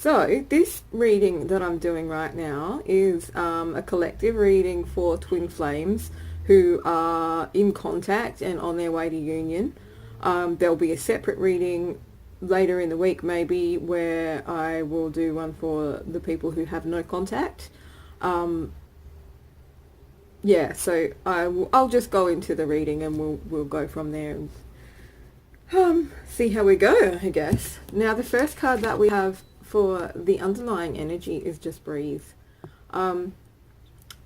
So this reading that I'm doing right now is a collective reading for twin flames who are in contact and on their way to union. There'll be a separate reading later in the week maybe where I will do one for the people who have no contact. Um, yeah, so I'll just go into the reading and we'll go from there and see how we go, I guess. Now the first card that we have for the underlying energy is just breathe. Um,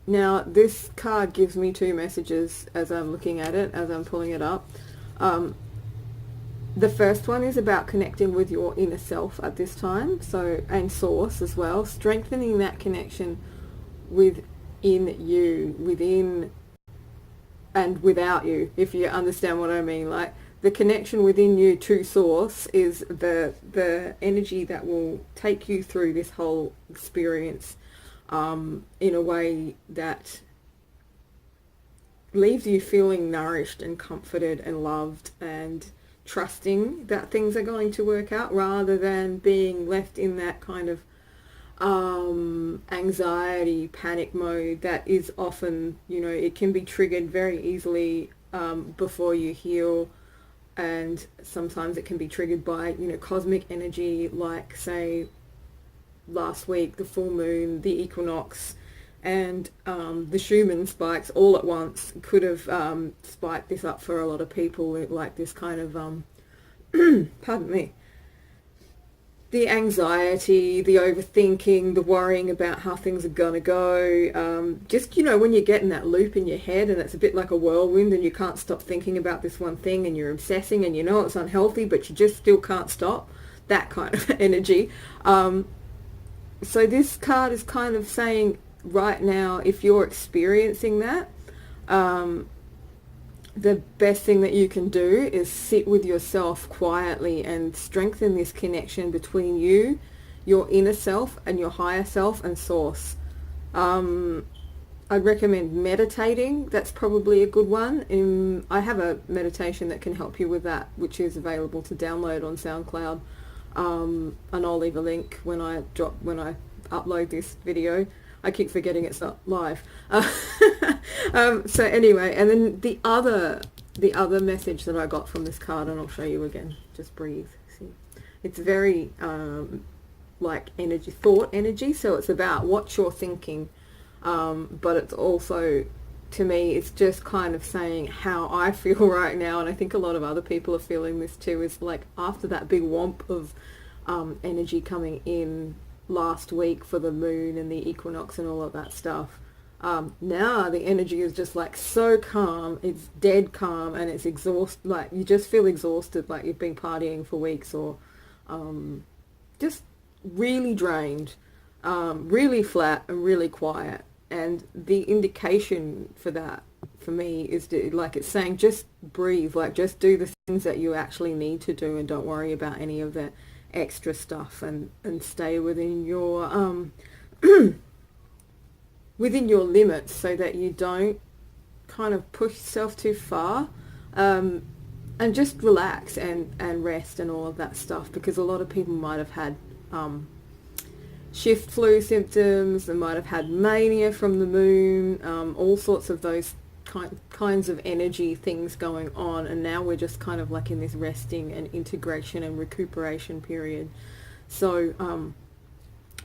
Now this card gives me two messages as I'm looking at it, as I'm pulling it up. Um, the first one is about connecting with your inner self at this time, so, and source as well, strengthening that connection within you, within and without you, if you understand what I mean. Like the connection within you to source is the energy that will take you through this whole experience in a way that leaves you feeling nourished and comforted and loved and trusting that things are going to work out, rather than being left in that kind of anxiety, panic mode that is often, it can be triggered very easily before you heal, and sometimes it can be triggered by, cosmic energy, like say last week, the full moon, the equinox, and the Schumann spikes all at once could have spiked this up for a lot of people, like this kind of, pardon me, the anxiety, the overthinking, the worrying about how things are going to go. Just, when you get in that loop in your head and it's a bit like a whirlwind and you can't stop thinking about this one thing and you're obsessing and it's unhealthy, but you just still can't stop, that kind of energy. So this card is kind of saying right now, if you're experiencing that, the best thing that you can do is sit with yourself quietly and strengthen this connection between you, your inner self, and your higher self and source. I'd recommend meditating. That's probably a good one. I have a meditation that can help you with that, which is available to download on SoundCloud. And I'll leave a link when I upload this video. I keep forgetting it's not live. So anyway, and then the other message that I got from this card, and I'll show you again. Just breathe. See, it's very like thought energy. So it's about what you're thinking, but it's also, to me, it's just kind of saying how I feel right now, and I think a lot of other people are feeling this too, is like after that big whomp of energy coming in last week for the moon and the equinox and all of that stuff, now the energy is just like so calm, it's dead calm, and it's like you just feel exhausted, like you've been partying for weeks, or just really drained, really flat and really quiet. And the indication for that, for me, is like it's saying just breathe, like just do the things that you actually need to do and don't worry about any of that extra stuff, and stay within your within your limits, so that you don't kind of push yourself too far, and just relax and rest and all of that stuff, because a lot of people might have had shift flu symptoms, they might have had mania from the moon, all sorts of those kinds of energy things going on, and now we're just kind of like in this resting and integration and recuperation period. So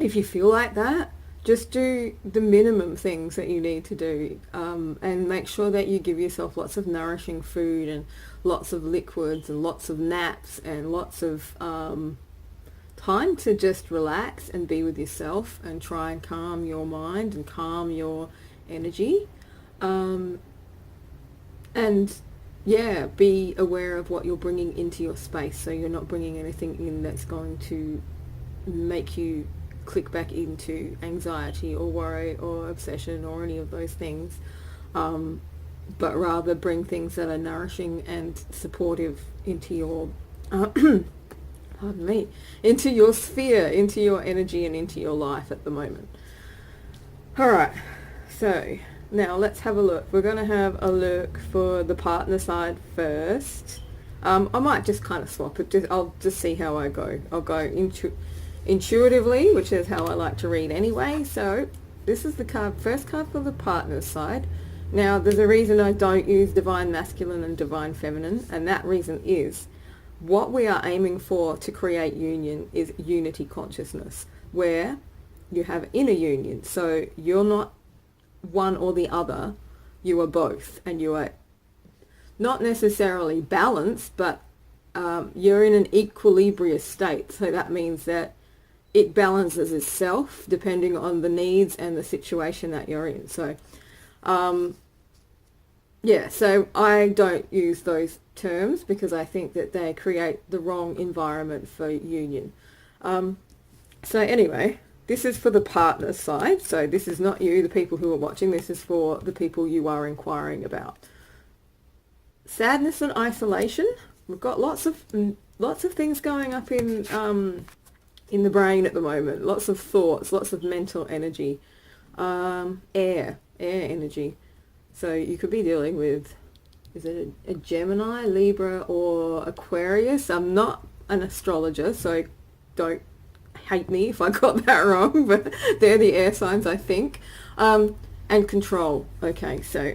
if you feel like that, just do the minimum things that you need to do, and make sure that you give yourself lots of nourishing food and lots of liquids and lots of naps and lots of time to just relax and be with yourself and try and calm your mind and calm your energy. And yeah, be aware of what you're bringing into your space, so you're not bringing anything in that's going to make you click back into anxiety or worry or obsession or any of those things, but rather bring things that are nourishing and supportive into your pardon me, into your sphere, into your energy and into your life at the moment. Alright, so now let's have a look. We're going to have a look for the partner side first. I might just kind of swap it. I'll just see how I go. I'll go intuitively, which is how I like to read anyway. So this is the first card for the partner's side. Now, there's a reason I don't use divine masculine and divine feminine, and that reason is what we are aiming for to create union is unity consciousness, where you have inner union. So you're not one or the other, you are both, and you are not necessarily balanced, but you're in an equilibrious state. So that means that it balances itself depending on the needs and the situation that you're in. So yeah, so I don't use those terms because I think that they create the wrong environment for union. So anyway, this is for the partner side. So this is not you, the people who are watching. This is for the people you are inquiring about. Sadness and isolation. We've got lots of things going up in the brain at the moment. Lots of thoughts, lots of mental energy, air energy. So you could be dealing with, is it a Gemini, Libra, or Aquarius? I'm not an astrologer, so don't hate me if I got that wrong, but they're the air signs, I think. And control. Okay, so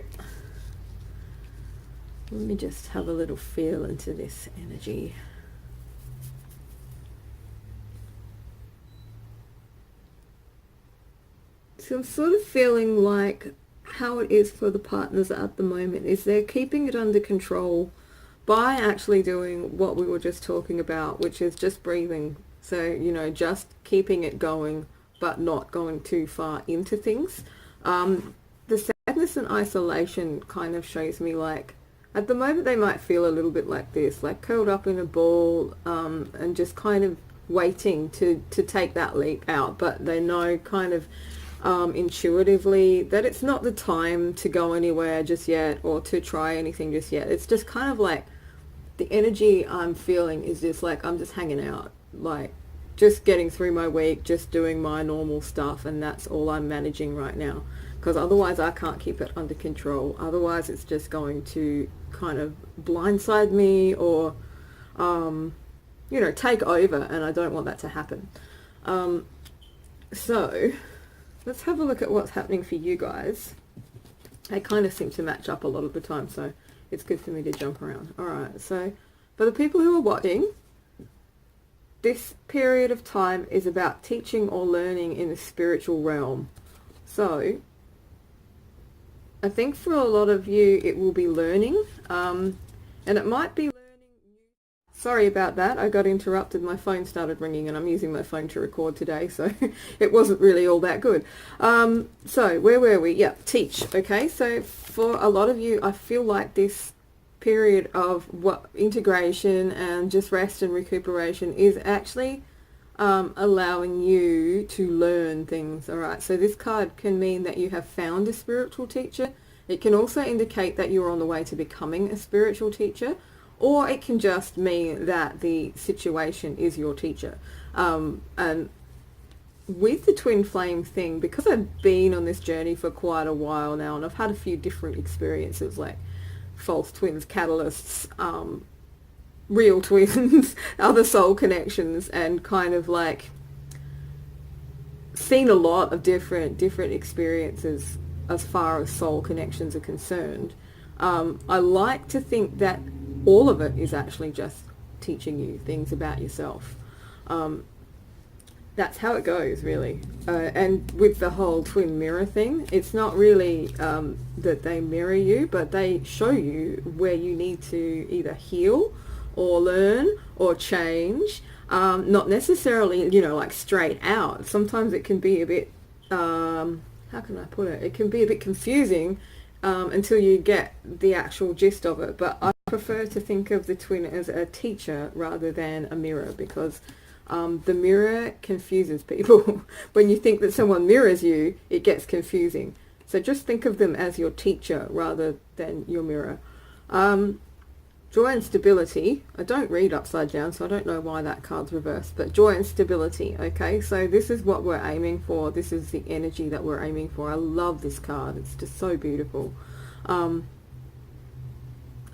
let me just have a little feel into this energy. So I'm sort of feeling like how it is for the partners at the moment is they're keeping it under control by actually doing what we were just talking about, which is just breathing. So, you know, just keeping it going, but not going too far into things. The sadness and isolation kind of shows me like, at the moment they might feel a little bit like this, like curled up in a ball, and just kind of waiting to take that leap out. But they know kind of intuitively that it's not the time to go anywhere just yet or to try anything just yet. It's just kind of like the energy I'm feeling is just like I'm just hanging out, like just getting through my week, just doing my normal stuff, and that's all I'm managing right now, because otherwise I can't keep it under control. Otherwise it's just going to kind of blindside me or you know, take over, and I don't want that to happen. So let's have a look at what's happening for you guys. They kind of seem to match up a lot of the time, so it's good for me to jump around. Alright, so for the people who are watching, this period of time is about teaching or learning in the spiritual realm. So I think for a lot of you it will be learning, and it might be learning. Sorry about that, I got interrupted, my phone started ringing and I'm using my phone to record today, so it wasn't really all that good. So where were we? Yeah, teach. Okay, so for a lot of you I feel like this period of integration and just rest and recuperation is actually allowing you to learn things. All right, so this card can mean that you have found a spiritual teacher. It can also indicate that you're on the way to becoming a spiritual teacher, or it can just mean that the situation is your teacher. And with the twin flame thing, because I've been on this journey for quite a while now, and I've had a few different experiences like false twins, catalysts, real twins, other soul connections, and kind of like seen a lot of different experiences as far as soul connections are concerned. I like to think that all of it is actually just teaching you things about yourself. That's how it goes, really. And with the whole twin mirror thing, it's not really that they mirror you, but they show you where you need to either heal or learn or change. Not necessarily, you know, like straight out. Sometimes it can be a bit, how can I put it? It can be a bit confusing until you get the actual gist of it. But I prefer to think of the twin as a teacher rather than a mirror, because the mirror confuses people. When you think that someone mirrors you, it gets confusing. So just think of them as your teacher rather than your mirror. Joy and stability. I don't read upside down, so I don't know why that card's reversed, but joy and stability. Okay, so this is what we're aiming for. This is the energy that we're aiming for. I love this card. It's just so beautiful. And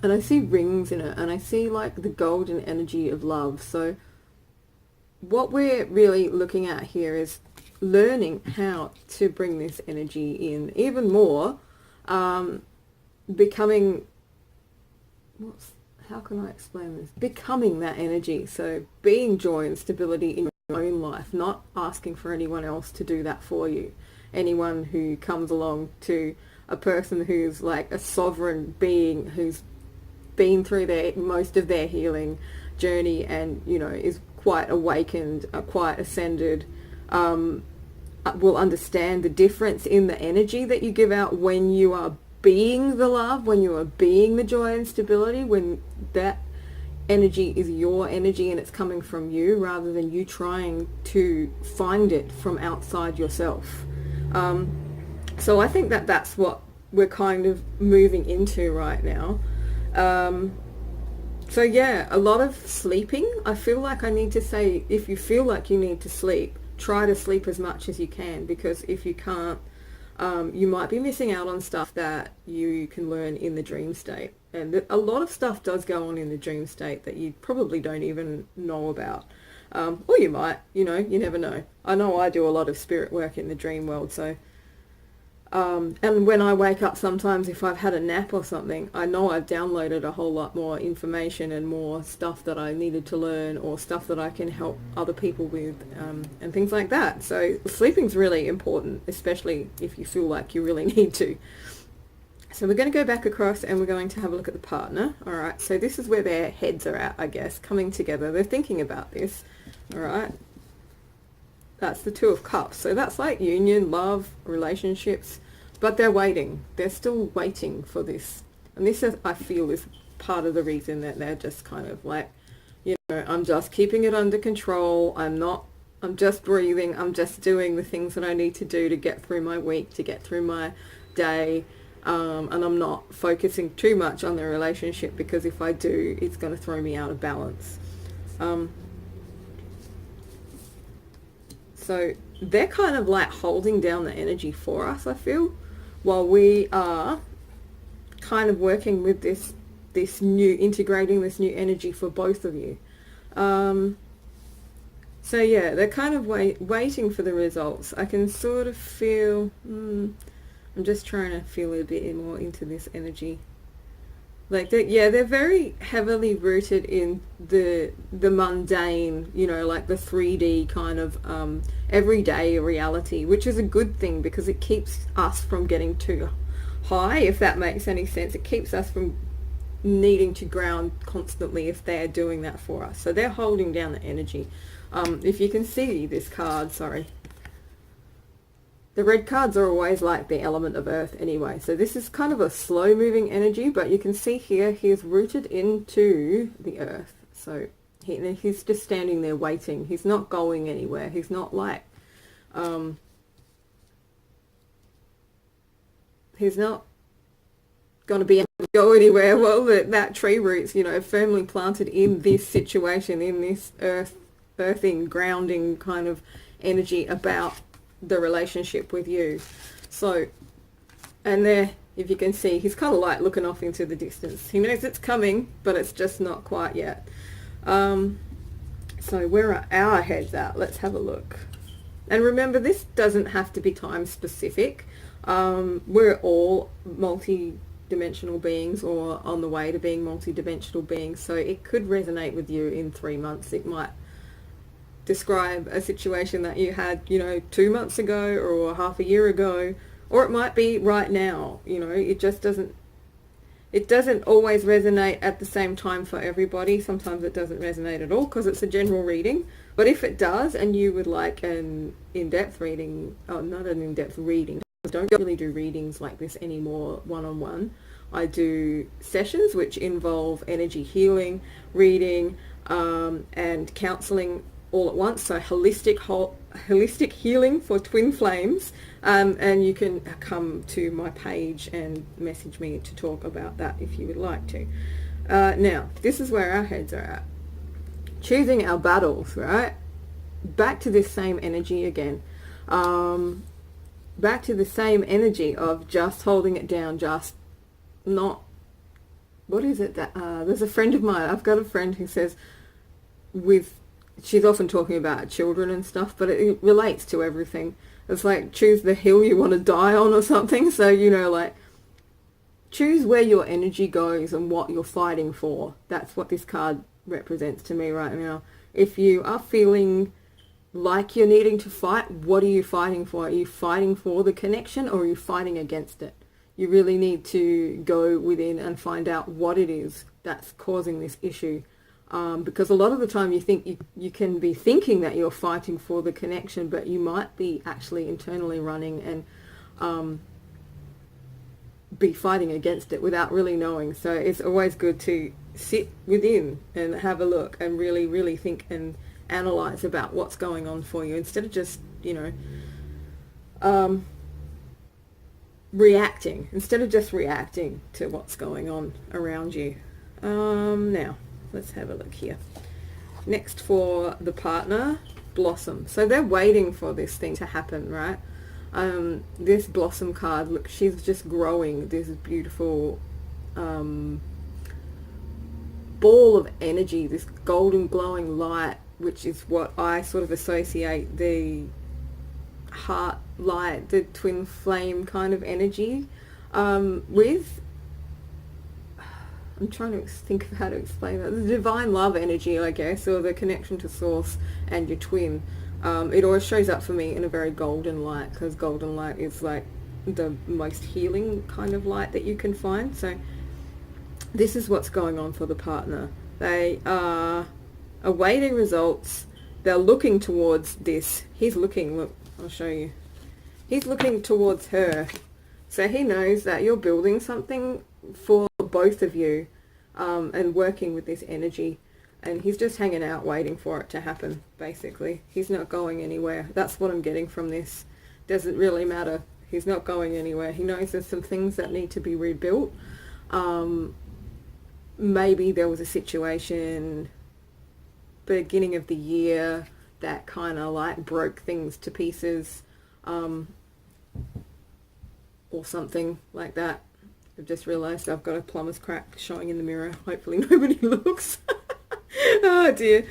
I see rings in it, and I see like the golden energy of love. So what we're really looking at here is learning how to bring this energy in even more, becoming, how can I explain this? Becoming that energy. So being joy and stability in your own life, not asking for anyone else to do that for you. Anyone who comes along to a person who's like a sovereign being who's been through most of their healing journey and, you know, is quite awakened, quite ascended, will understand the difference in the energy that you give out when you are being the love, when you are being the joy and stability, when that energy is your energy and it's coming from you rather than you trying to find it from outside yourself. So I think that that's what we're kind of moving into right now. So yeah, a lot of sleeping. I feel like I need to say, if you feel like you need to sleep, try to sleep as much as you can, because if you can't, you might be missing out on stuff that you can learn in the dream state. And a lot of stuff does go on in the dream state that you probably don't even know about. Or you might, you know, you never know. I know I do a lot of spirit work in the dream world, so and when I wake up sometimes, if I've had a nap or something, I know I've downloaded a whole lot more information and more stuff that I needed to learn, or stuff that I can help other people with, and things like that. So sleeping's really important, especially if you feel like you really need to. So we're going to go back across and we're going to have a look at the partner. All right, so this is where their heads are at, I guess, coming together. They're thinking about this. All right. That's the Two of Cups. So that's like union, love, relationships. But they're waiting. They're still waiting for this. And this, is, I feel, is part of the reason that they're just kind of like, you know, I'm just keeping it under control. I'm just breathing. I'm just doing the things that I need to do to get through my week, to get through my day. And I'm not focusing too much on the relationship, because if I do, it's going to throw me out of balance. So they're kind of like holding down the energy for us, I feel, while we are kind of working with integrating this new energy for both of you. So yeah, they're kind of waiting for the results. I can sort of feel, I'm just trying to feel a bit more into this energy. Like, they're very heavily rooted in the mundane, you know, like the 3D kind of everyday reality, which is a good thing because it keeps us from getting too high, if that makes any sense. It keeps us from needing to ground constantly if they're doing that for us. So they're holding down the energy. If you can see this card, sorry. The red cards are always like the element of earth anyway. So this is kind of a slow moving energy, but you can see here he is rooted into the earth. So he's just standing there waiting. He's not going anywhere. He's not like, he's not going to be able to go anywhere. Well, that tree roots, you know, firmly planted in this situation, in this earthing, grounding kind of energy about the relationship with you. So, and there, if you can see, he's kind of like looking off into the distance. He knows it's coming, but it's just not quite yet. So where are our heads at? Let's have a look. And remember, this doesn't have to be time specific. We're all multi-dimensional beings, or on the way to being multi-dimensional beings. So it could resonate with you in 3 months. It might describe a situation that you had, you know, 2 months ago or half a year ago, or it might be right now. You know, it doesn't always resonate at the same time for everybody. Sometimes it doesn't resonate at all because it's a general reading. But if it does, and you would like an in-depth reading, not an in-depth reading, I don't really do readings like this anymore one-on-one. I do sessions which involve energy healing, reading, and counseling all at once. So holistic healing for twin flames, and you can come to my page and message me to talk about that if you would like to. Now, this is where our heads are at. Choosing our battles, right? Back to this same energy again. Back to the same energy of just holding it down, just not, what is it that, there's a friend of mine, I've got a friend who says, with she's often talking about children and stuff, but it relates to everything. It's like choose the hill you want to die on or something. So, you know, like choose where your energy goes and what you're fighting for. That's what this card represents to me right now. If you are feeling like you're needing to fight, what are you fighting for? Are you fighting for the connection or are you fighting against it? You really need to go within and find out what it is that's causing this issue. Because a lot of the time you think you can be thinking that you're fighting for the connection, but you might be actually internally running and be fighting against it without really knowing. So it's always good to sit within and have a look and really, really think and analyze about what's going on for you instead of just, you know, reacting. Instead of just reacting to what's going on around you. Now, let's have a look here. Next for the partner, blossom. So they're waiting for this thing to happen, right? This blossom card, look, she's just growing this beautiful ball of energy, this golden glowing light, which is what I sort of associate the heart light, the twin flame kind of energy with. I'm trying to think of how to explain that. The divine love energy, I guess, or the connection to source and your twin. It always shows up for me in a very golden light, because golden light is like the most healing kind of light that you can find. So this is what's going on for the partner. They are awaiting results. They're looking towards this. He's looking, look, I'll show you. He's looking towards her. So he knows that you're building something for both of you and working with this energy. And he's just hanging out waiting for it to happen, basically. He's not going anywhere. That's what I'm getting from this. Doesn't really matter. He's not going anywhere. He knows there's some things that need to be rebuilt. Maybe there was a situation beginning of the year that kind of like broke things to pieces, or something like that. I've just realised I've got a plumber's crack showing in the mirror. Hopefully nobody looks. Oh dear.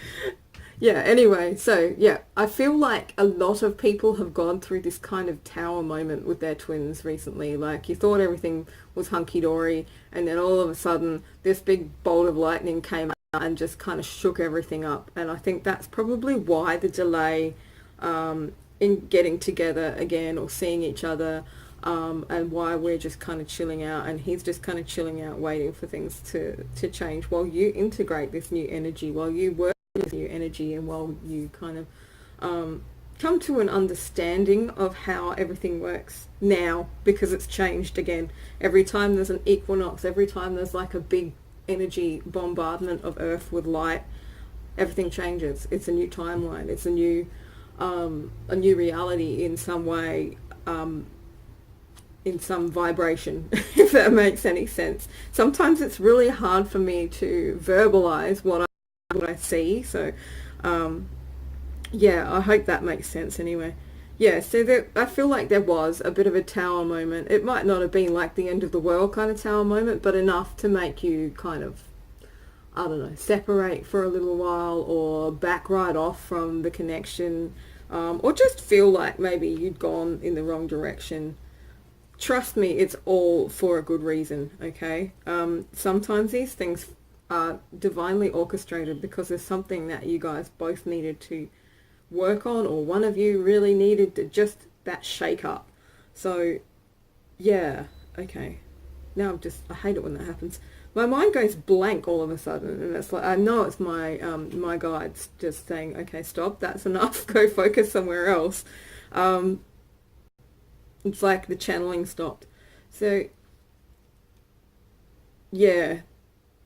Yeah, anyway, so yeah, I feel like a lot of people have gone through this kind of tower moment with their twins recently. Like you thought everything was hunky-dory and then all of a sudden this big bolt of lightning came out and just kind of shook everything up. And I think that's probably why the delay in getting together again or seeing each other, and why we're just kind of chilling out and he's just kind of chilling out waiting for things to change while you integrate this new energy, while you work with new energy, and while you kind of come to an understanding of how everything works now, because it's changed again. Every time there's an equinox, every time there's like a big energy bombardment of Earth with light, everything changes. It's a new timeline. It's a new reality in some way, in some vibration, if that makes any sense. Sometimes it's really hard for me to verbalize what I see. So, yeah, I hope that makes sense anyway. Yeah, so I feel like there was a bit of a tower moment. It might not have been like the end of the world kind of tower moment, but enough to make you kind of, I don't know, separate for a little while or back right off from the connection, or just feel like maybe you'd gone in the wrong direction. Trust me, it's all for a good reason, okay? Sometimes these things are divinely orchestrated because there's something that you guys both needed to work on, or one of you really needed to just that shake up. So, yeah, okay. Now I hate it when that happens. My mind goes blank all of a sudden, and it's like, I know it's my my guides just saying, okay, stop, that's enough, go focus somewhere else. It's like the channeling stopped. So, yeah,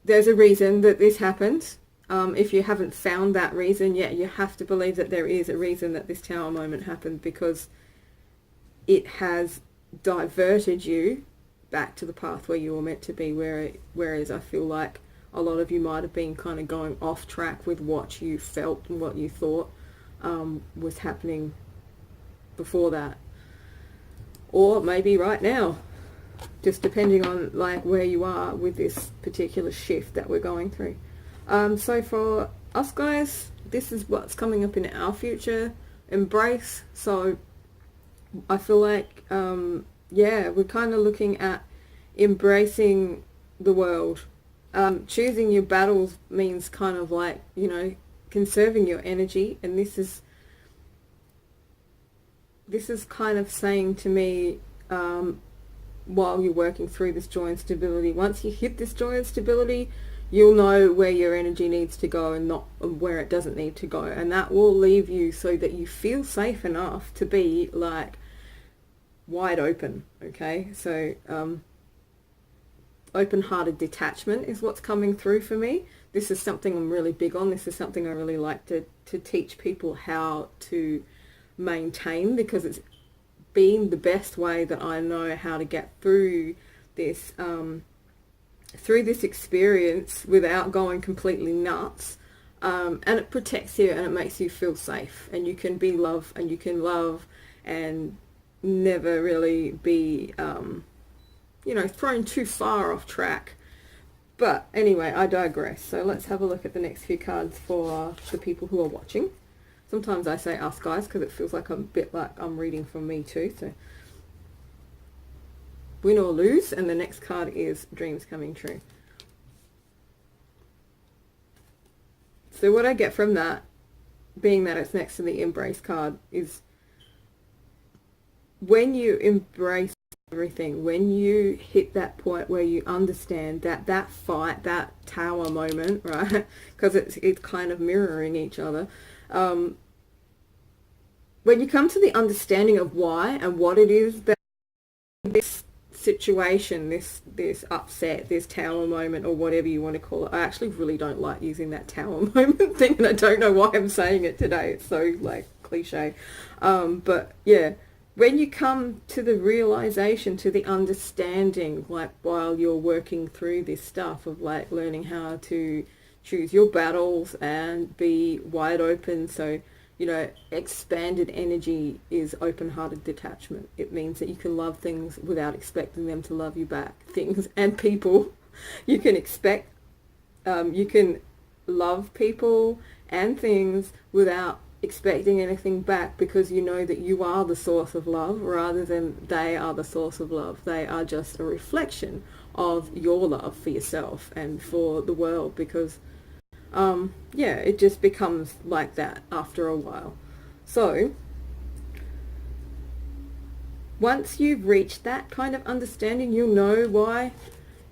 there's a reason that this happened. If you haven't found that reason yet, you have to believe that there is a reason that this tower moment happened, because it has diverted you back to the path where you were meant to be, whereas I feel like a lot of you might have been kind of going off track with what you felt and what you thought was happening before that. Or maybe right now, just depending on like where you are with this particular shift that we're going through. So for us guys, this is what's coming up in our future. Embrace. So I feel like, yeah, we're kind of looking at embracing the world. Choosing your battles means kind of like, you know, conserving your energy. And this is kind of saying to me, while you're working through this joy and stability, once you hit this joy and stability, you'll know where your energy needs to go and not where it doesn't need to go. And that will leave you so that you feel safe enough to be like wide open. Okay, so open-hearted detachment is what's coming through for me. This is something I'm really big on. This is something I really like to teach people how to maintain, because it's been the best way that I know how to get through this experience without going completely nuts. And it protects you and it makes you feel safe, and you can be love, and you can love and never really be you know, thrown too far off track. But anyway, I digress. So let's have a look at the next few cards for the people who are watching. Sometimes I say us guys because it feels like a bit like I'm reading from me too. So win or lose, and the next card is dreams coming true. So what I get from that, being that it's next to the embrace card, is when you embrace everything, when you hit that point where you understand that fight, that tower moment, right? Because it's kind of mirroring each other. When you come to the understanding of why and what it is that this situation, this upset, this tower moment, or whatever you want to call it. I actually really don't like using that tower moment thing, and I don't know why I'm saying it today. It's so like cliche. But yeah, when you come to the realization, to the understanding, like while you're working through this stuff of like learning how to choose your battles and be wide open. So, you know, expanded energy is open-hearted detachment. It means that you can love things without expecting them to love you back. Things and people. You can expect, you can love people and things without expecting anything back, because you know that you are the source of love rather than they are the source of love. They are just a reflection of your love for yourself and for the world, because yeah, it just becomes like that after a while. So once you've reached that kind of understanding, you'll know why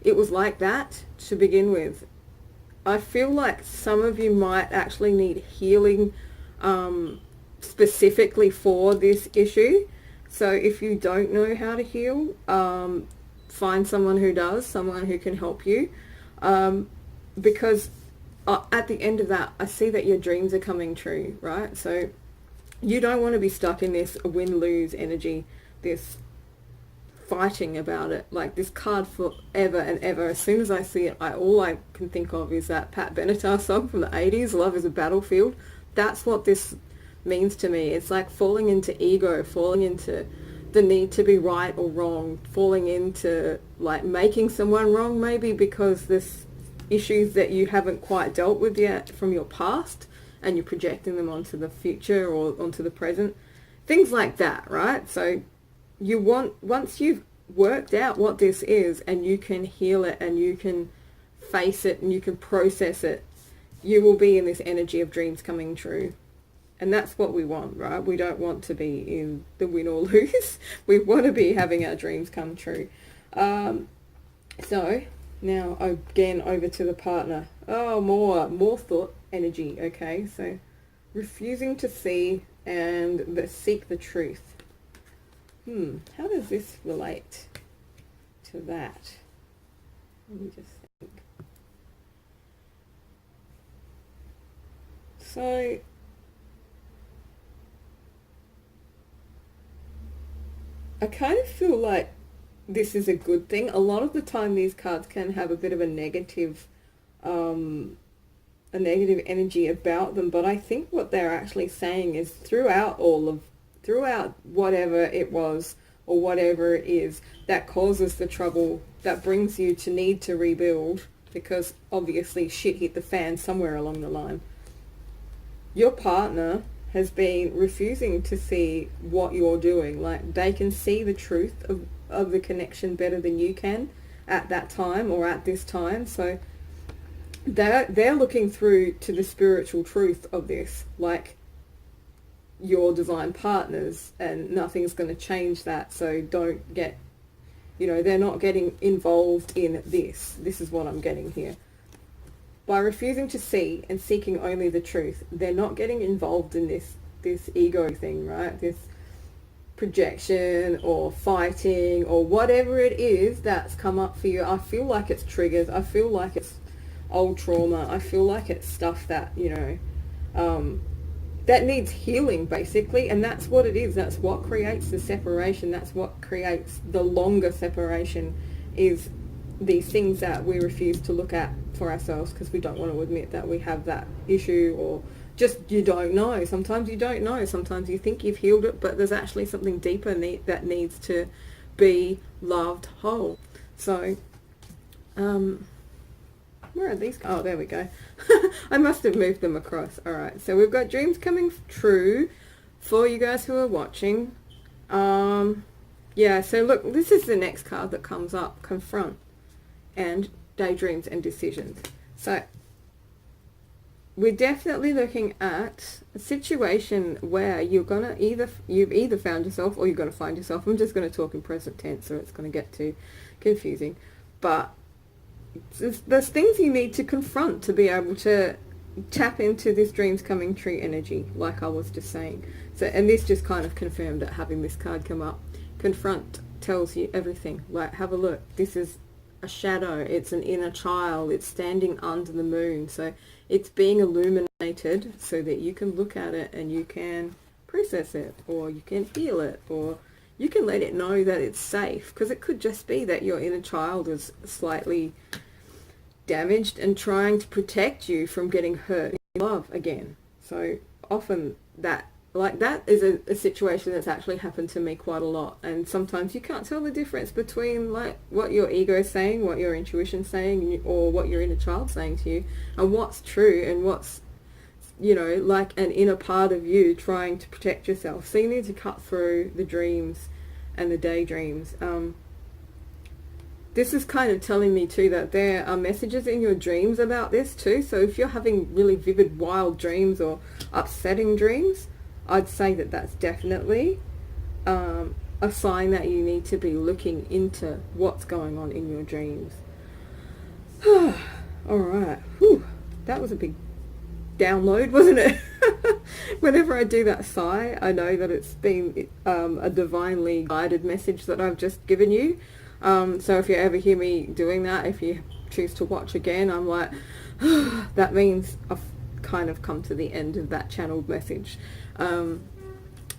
it was like that to begin with. I feel like some of you might actually need healing specifically for this issue. So if you don't know how to heal, find someone who does, someone who can help you, because at the end of that, I see that your dreams are coming true, right? So you don't want to be stuck in this win-lose energy, this fighting about it, like this card forever and ever. As soon as I see it, all I can think of is that Pat Benatar song from the 80s, Love is a Battlefield. That's what this means to me. It's like falling into ego, falling into the need to be right or wrong, falling into like making someone wrong maybe because there's issues that you haven't quite dealt with yet from your past, and you're projecting them onto the future or onto the present. Things like that, right? So you want, once you've worked out what this is and you can heal it and you can face it and you can process it, you will be in this energy of dreams coming true. And that's what we want, right? We don't want to be in the win or lose. We want to be having our dreams come true. So now again over to the partner. Oh, more thought energy. Okay, so refusing to see and seek the truth. How does this relate to that? Let me just think. So I kind of feel like this is a good thing. A lot of the time these cards can have a bit of a negative energy about them, but I think what they're actually saying is throughout whatever it was or whatever it is that causes the trouble, that brings you to need to rebuild, because obviously shit hit the fan somewhere along the line. your partner has been refusing to see what you're doing. Like, they can see the truth of the connection better than you can at that time or at this time. So they're looking through to the spiritual truth of this, like your divine partners, and nothing's going to change that. So don't get, they're not getting involved in this. This is what I'm getting here. By refusing to see and seeking only the truth, they're not getting involved in this ego thing, right? This projection or fighting or whatever it is that's come up for you. I feel like it's triggers. I feel like it's old trauma. I feel like it's stuff that, that needs healing, basically. And that's what it is. That's what creates the separation. That's what creates the longer separation, is these things that we refuse to look at for ourselves because we don't want to admit that we have that issue, or just you don't know. Sometimes you don't know. Sometimes you think you've healed it, but there's actually something deeper that needs to be loved whole. So, where are these? Oh, there we go. I must have moved them across. All right. So we've got dreams coming true for you guys who are watching. Yeah. So look, this is the next card that comes up: confront and daydreams and decisions. So we're definitely looking at a situation where you've either found yourself or you're going to find yourself. I'm just going to talk in present tense, so it's going to get too confusing. But there's things you need to confront to be able to tap into this dreams coming true energy, like I was just saying. So, and this just kind of confirmed that having this card come up. Confront tells you everything. Like, have a look. This is a shadow. It's an inner child. It's standing under the moon. So it's being illuminated so that you can look at it and you can process it, or you can feel it, or you can let it know that it's safe, because it could just be that your inner child is slightly damaged and trying to protect you from getting hurt in love again. So often that is a situation that's actually happened to me quite a lot, and sometimes you can't tell the difference between like what your ego is saying, what your intuition's saying, or what your inner child's saying to you, and what's true and what's like an inner part of you trying to protect yourself. So you need to cut through the dreams and the daydreams. This is kind of telling me too that there are messages in your dreams about this too. So if you're having really vivid, wild dreams or upsetting dreams, I'd say that that's definitely a sign that you need to be looking into what's going on in your dreams. All right. Whew. That was a big download, wasn't it? Whenever I do that sigh, I know that it's been a divinely guided message that I've just given you. So if you ever hear me doing that, if you choose to watch again, I'm like, that means I've kind of come to the end of that channeled message.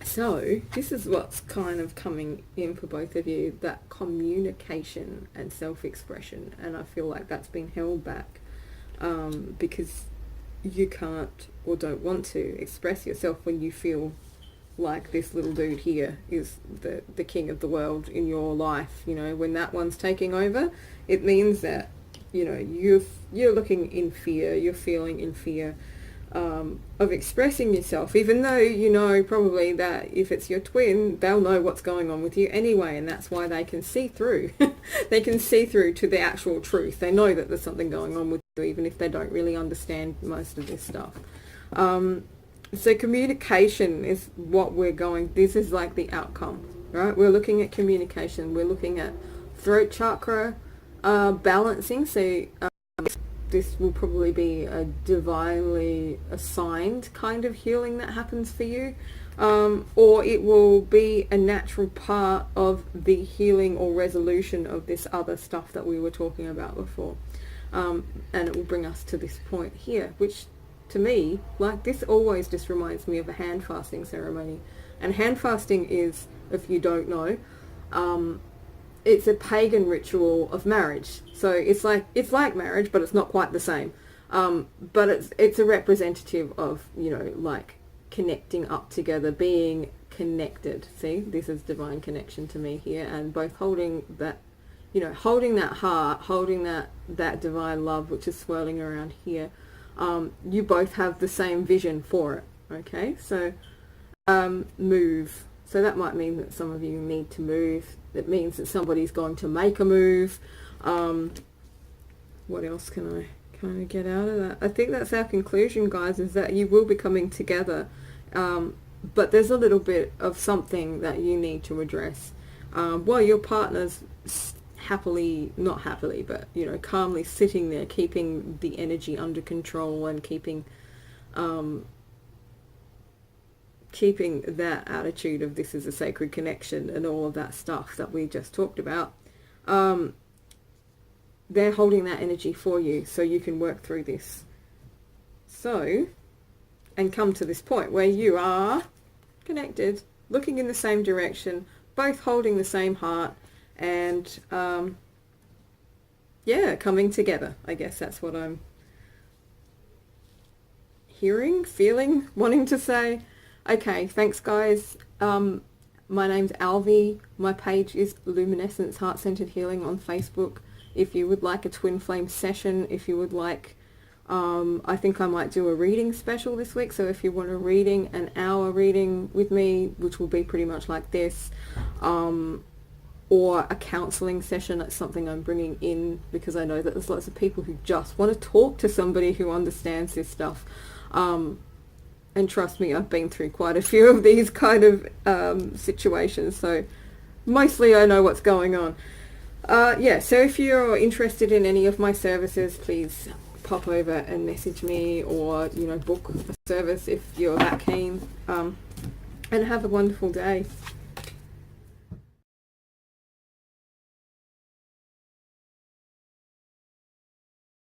So this is what's kind of coming in for both of you, that communication and self-expression. And I feel like that's been held back because you can't or don't want to express yourself when you feel like this little dude here is the king of the world in your life. When that one's taking over, it means that you're looking in fear, you're feeling in fear of expressing yourself, even though probably that if it's your twin, they'll know what's going on with you anyway, and that's why they can see through. They can see through to the actual truth. They know that there's something going on with you, even if they don't really understand most of this stuff. So communication is what this is like the outcome, right? We're looking at communication. We're looking at throat chakra balancing. So this will probably be a divinely assigned kind of healing that happens for you. Or it will be a natural part of the healing or resolution of this other stuff that we were talking about before. And it will bring us to this point here, which to me, like, this always just reminds me of a hand fasting ceremony. And hand fasting is, if you don't know, it's a pagan ritual of marriage. So it's like marriage, but it's not quite the same. But it's a representative of, like connecting up together, being connected. See, this is divine connection to me here, and both holding that, holding that heart, holding that divine love which is swirling around here. you both have the same vision for it. Okay, so move. So that might mean that some of you need to move. It means that somebody's going to make a move. What else can I kind of get out of that? I think that's our conclusion, guys, is that you will be coming together. But there's a little bit of something that you need to address. While your partner's happily, not happily, but, you know, calmly sitting there, keeping the energy under control and keeping that attitude of this is a sacred connection and all of that stuff that we just talked about. They're holding that energy for you so you can work through this. So, and come to this point where you are connected, looking in the same direction, both holding the same heart, and yeah, coming together. I guess that's what I'm hearing, feeling, wanting to say. Okay, thanks guys. My name's Alvi. My page is Luminescence Heart Centered Healing on Facebook. If you would like a twin flame session, if you would like, I think I might do a reading special this week. So if you want a reading, an hour reading with me, which will be pretty much like this, or a counseling session, that's something I'm bringing in because I know that there's lots of people who just want to talk to somebody who understands this stuff. And trust me, I've been through quite a few of these kind of situations, so mostly I know what's going on. Yeah, so if you're interested in any of my services, please pop over and message me, or, you know, book a service if you're that keen. And have a wonderful day.